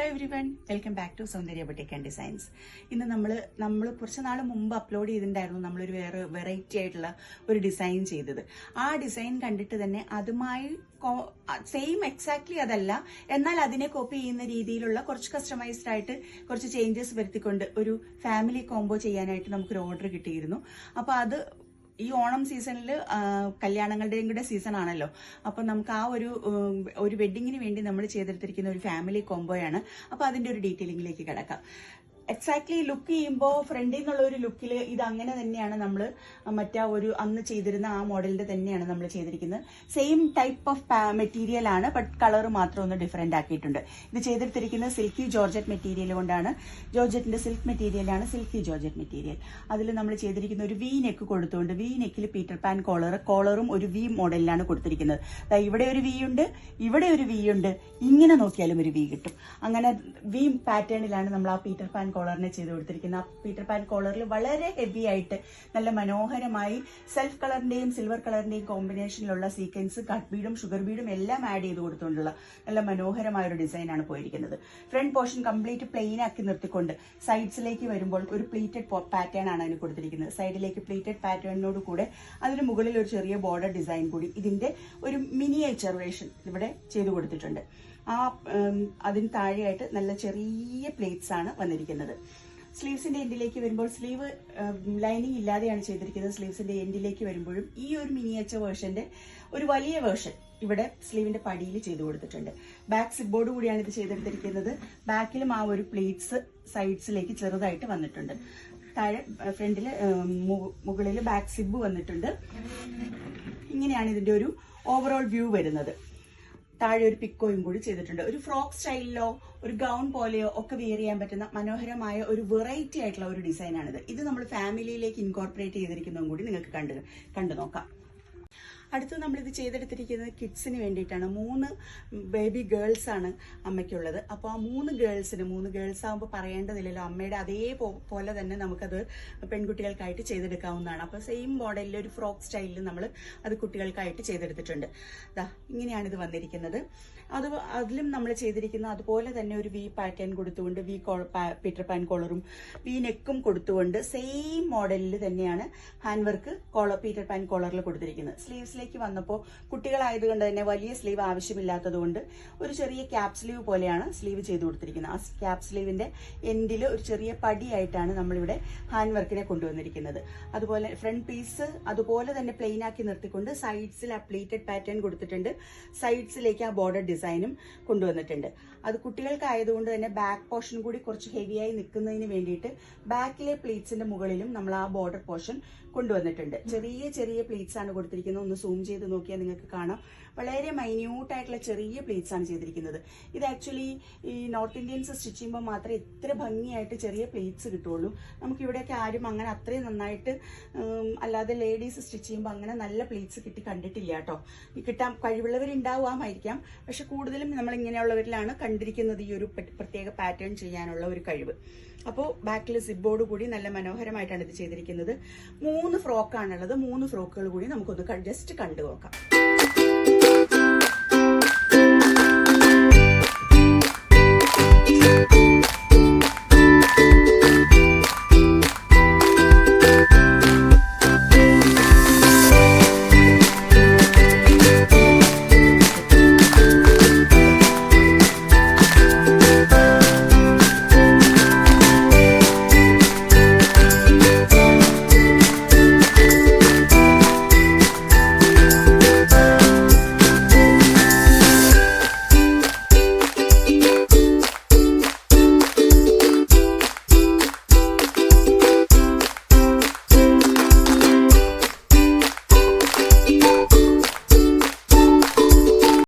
Hello everyone, welcome back to Soundarya boutique and designs. ഇന്ന് നമ്മൾ കുറച്ച് നാൾ മുമ്പ് അപ്ലോഡ് ചെയ്തിട്ടുണ്ടായിരുന്നു നമ്മളൊരു വേറെ വെറൈറ്റി ആയിട്ടുള്ള ഒരു ഡിസൈൻ ചെയ്തത്. ആ ഡിസൈൻ കണ്ടിട്ട് തന്നെ അതുമായി സെയിം എക്സാക്ട്ലി അതല്ല, എന്നാൽ അതിനെ കോപ്പി ചെയ്യുന്ന രീതിയിലുള്ള കുറച്ച് കസ്റ്റമൈസ്ഡ് ആയിട്ട് കുറച്ച് ചേഞ്ചസ് വരുത്തിക്കൊണ്ട് ഒരു ഫാമിലി കോംബോ ചെയ്യാനായിട്ട് നമുക്കൊരു ഓർഡർ കിട്ടിയിരുന്നു. അപ്പോൾ അത് ഈ ഓണം സീസണിൽ കല്യാണങ്ങളുടെയും കൂടെ സീസൺ ആണല്ലോ. അപ്പം നമുക്ക് ആ ഒരു വെഡിങ്ങിന് വേണ്ടി നമ്മൾ ചെയ്തെടുത്തിരിക്കുന്ന ഒരു ഫാമിലി കോംബോയാണ്. അപ്പോൾ അതിന്റെ ഒരു ഡീറ്റെയിലിംഗിലേക്ക് കിടക്കാം. എക്സാക്ട്ലി ലുക്ക് ചെയ്യുമ്പോൾ ഫ്രണ്ടിൽ നിന്നുള്ള ഒരു ലുക്കിൽ ഇത് അങ്ങനെ തന്നെയാണ് നമ്മൾ മറ്റാ ഒരു അന്ന് ചെയ്തിരുന്ന ആ മോഡലിന്റെ തന്നെയാണ് നമ്മൾ ചെയ്തിരിക്കുന്നത്. സെയിം ടൈപ്പ് ഓഫ് മെറ്റീരിയൽ ആണ്, ബട്ട് കളർ മാത്രം ഒന്ന് ഡിഫറെന്റ് ആക്കിയിട്ടുണ്ട്. ഇത് ചെയ്തെടുത്തിരിക്കുന്നത് സിൽക്കി ജോർജറ്റ് മെറ്റീരിയൽ കൊണ്ടാണ്. ജോർജറ്റിന്റെ സിൽക്ക് മെറ്റീരിയലാണ് സിൽക്കി ജോർജറ്റ് മെറ്റീരിയൽ. അതിൽ നമ്മൾ ചെയ്തിരിക്കുന്ന ഒരു വി നെക്ക് കൊടുത്തുകൊണ്ട് വി നെക്കിൽ പീറ്റർ പാൻ കോളറും ഒരു വി മോഡലിലാണ് കൊടുത്തിരിക്കുന്നത്. ഇവിടെ ഒരു വി ഉണ്ട്, ഇവിടെ ഒരു വി ഉണ്ട്, ഇങ്ങനെ നോക്കിയാലും ഒരു വി കിട്ടും. അങ്ങനെ വി പാറ്റേണിലാണ് നമ്മൾ ആ പീറ്റർ പാൻ കോളറിനെ ചെയ്ത് കൊടുത്തിരിക്കുന്നത്. ആ പീറ്റർ പാൻ കോളറിൽ വളരെ ഹെവി ആയിട്ട് നല്ല മനോഹരമായി സെൽഫ് കളറിന്റെയും സിൽവർ കളറിന്റെയും കോമ്പിനേഷനിലുള്ള സീക്വൻസ്, കട്ട് ബീഡും ഷുഗർ ബീഡും എല്ലാം ആഡ് ചെയ്ത് കൊടുത്തുകൊണ്ടുള്ള നല്ല മനോഹരമായ ഒരു ഡിസൈനാണ് പോയിരിക്കുന്നത്. ഫ്രണ്ട് പോർഷൻ കംപ്ലീറ്റ് പ്ലെയിൻ ആക്കി നിർത്തിക്കൊണ്ട് സൈഡ്സിലേക്ക് വരുമ്പോൾ ഒരു പ്ലീറ്റഡ് പാറ്റേൺ ആണ് അതിന് കൊടുത്തിരിക്കുന്നത്. സൈഡിലേക്ക് പ്ലീറ്റഡ് പാറ്റേണിനോട് കൂടെ അതിന് മുകളിൽ ഒരു ചെറിയ ബോർഡർ ഡിസൈൻ കൂടി ഇതിന്റെ ഒരു മിനിയേച്ചർ വേർഷൻ ഇവിടെ ചെയ്തു കൊടുത്തിട്ടുണ്ട്. അതിന് താഴെയായിട്ട് നല്ല ചെറിയ പ്ലേറ്റ്സ് ആണ് വന്നിരിക്കുന്നത്. സ്ലീവ്സിന്റെ എൻഡിലേക്ക് വരുമ്പോൾ സ്ലീവ് ലൈനിങ് ഇല്ലാതെയാണ് ചെയ്തിരിക്കുന്നത്. സ്ലീവ്സിന്റെ എൻഡിലേക്ക് വരുമ്പോഴും ഈ ഒരു മിനിയേച്ചർ വേർഷന്റെ ഒരു വലിയ വേർഷൻ ഇവിടെ സ്ലീവിന്റെ പടിയിൽ ചെയ്തു കൊടുത്തിട്ടുണ്ട്. ബാക്ക് സിബോർഡ് കൂടിയാണ് ഇത് ചെയ്തെടുത്തിരിക്കുന്നത്. ബാക്കിലും ആ ഒരു പ്ലേറ്റ്സ് സൈഡ്സിലേക്ക് ചെറുതായിട്ട് വന്നിട്ടുണ്ട്. താഴെ ഫ്രണ്ടില് മുകളിൽ ബാക്ക് സിബ് വന്നിട്ടുണ്ട്. ഇങ്ങനെയാണ് ഇതിന്റെ ഒരു ഓവറോൾ വ്യൂ വരുന്നത്. താഴെ ഒരു പിക്കോയും കൂടി ചെയ്തിട്ടുണ്ട്. ഒരു ഫ്രോക്ക് സ്റ്റൈലിലോ ഒരു ഗൗൺ പോലെയോ ഒക്കെ വെയർ ചെയ്യാൻ പറ്റുന്ന മനോഹരമായ ഒരു വെറൈറ്റി ആയിട്ടുള്ള ഒരു ഡിസൈനാണിത്. ഇത് നമ്മൾ ഫാമിലിയിലേക്ക് ഇൻകോർപ്പറേറ്റ് ചെയ്തിരിക്കുന്നതും കൂടി നിങ്ങൾക്ക് കണ്ടു നോക്കാം. അടുത്ത് നമ്മളിത് ചെയ്തെടുത്തിരിക്കുന്നത് കിഡ്സിന് വേണ്ടിയിട്ടാണ്. 3 ബേബി ഗേൾസ് ആണ് അമ്മയ്ക്കുള്ളത്. അപ്പോൾ ആ 3 ഗേൾസ് ആകുമ്പോൾ പറയേണ്ടതില്ലല്ലോ, അമ്മയുടെ അതേപോലെ തന്നെ നമുക്കത് പെൺകുട്ടികൾക്കായിട്ട് ചെയ്തെടുക്കാവുന്നതാണ്. അപ്പോൾ സെയിം മോഡലിൽ ഒരു ഫ്രോക്ക് സ്റ്റൈലിൽ നമ്മൾ അത് കുട്ടികൾക്കായിട്ട് ചെയ്തെടുത്തിട്ടുണ്ട്. ഇങ്ങനെയാണ് ഇത് വന്നിരിക്കുന്നത്. അതിലും നമ്മൾ ചെയ്തിരിക്കുന്ന അതുപോലെ തന്നെ ഒരു വി പാറ്റേൺ കൊടുത്തുകൊണ്ട് പീറ്റർ പാൻ കോളറും വി നെക്കും കൊടുത്തുകൊണ്ട് സെയിം മോഡലിൽ തന്നെയാണ് ഹാൻഡ് വർക്ക് പീറ്റർ പാൻ കോളറിൽ കൊടുത്തിരിക്കുന്നത്. സ്ലീവ്സിലേക്ക് വന്നപ്പോൾ കുട്ടികളായതുകൊണ്ട് തന്നെ വലിയ സ്ലീവ് ആവശ്യമില്ലാത്തതുകൊണ്ട് ഒരു ചെറിയ ക്യാപ് സ്ലീവ് പോലെയാണ് സ്ലീവ് ചെയ്ത് കൊടുത്തിരിക്കുന്നത്. ആ ക്യാപ് സ്ലീവിന്റെ എൻഡിൽ ഒരു ചെറിയ പടിയായിട്ടാണ് നമ്മളിവിടെ ഹാൻഡ് വർക്കിനെ കൊണ്ടുവന്നിരിക്കുന്നത്. അതുപോലെ ഫ്രണ്ട് പീസ് അതുപോലെ തന്നെ പ്ലെയിൻ ആക്കി നിർത്തിക്കൊണ്ട് സൈഡ്സിൽ ആ പ്ലീറ്റഡ് പാറ്റേൺ കൊടുത്തിട്ടുണ്ട്. സൈഡ്സിലേക്ക് ആ ബോർഡർ ഡിസൈനും കൊണ്ടുവന്നിട്ടുണ്ട്. അത് കുട്ടികൾക്കായതുകൊണ്ട് തന്നെ ബാക്ക് പോർഷൻ കൂടി കുറച്ച് ഹെവിയായി നിൽക്കുന്നതിന് വേണ്ടിയിട്ട് ബാക്കിലെ പ്ലീറ്റ്സിന്റെ മുകളിലും നമ്മൾ ആ ബോർഡർ പോർഷൻ കൊണ്ടുവന്നിട്ടുണ്ട്. ചെറിയ ചെറിയ പ്ലീറ്റ്സ് ആണ് കൊടുത്തിരിക്കുന്നത്. ഒന്ന് സൂം ചെയ്ത് നോക്കിയാൽ നിങ്ങൾക്ക് കാണാം. വളരെ മൈന്യൂട്ട് ആയിട്ടുള്ള ചെറിയ പ്ലീറ്റ്സ് ആണ് ചെയ്തിരിക്കുന്നത്. ഇത് ആക്ച്വലി ഈ നോർത്ത് ഇന്ത്യൻസ് സ്റ്റിച്ച് ചെയ്യുമ്പോൾ മാത്രമേ ഇത്ര ഭംഗിയായിട്ട് ചെറിയ പ്ലീറ്റ്സ് കിട്ടുള്ളൂ. നമുക്കിവിടെയൊക്കെ ആരും അങ്ങനെ അത്രയും നന്നായിട്ട് അല്ലാതെ ലേഡീസ് സ്റ്റിച്ച് ചെയ്യുമ്പോൾ അങ്ങനെ നല്ല പ്ലീറ്റ്സ് കണ്ടിട്ടില്ല കേട്ടോ. കിട്ടാൻ കഴിവുള്ളവരുണ്ടാവാമായിരിക്കാം, പക്ഷെ കൂടുതലും നമ്മൾ ഇങ്ങനെയുള്ളവരിലാണ് കണ്ടിരിക്കുന്നത് ഈ ഒരു പ്രത്യേക പാറ്റേൺ ചെയ്യാനുള്ള ഒരു കഴിവ്. അപ്പോൾ ബാക്കിൽ സിബോർഡ് കൂടി നല്ല മനോഹരമായിട്ടാണ് ഇത് ചെയ്തിരിക്കുന്നത്. 3 ഫ്രോക്കാണുള്ളത്. 3 ഫ്രോക്കുകൾ കൂടി നമുക്കൊന്ന് ജസ്റ്റ് കണ്ടു നോക്കാം.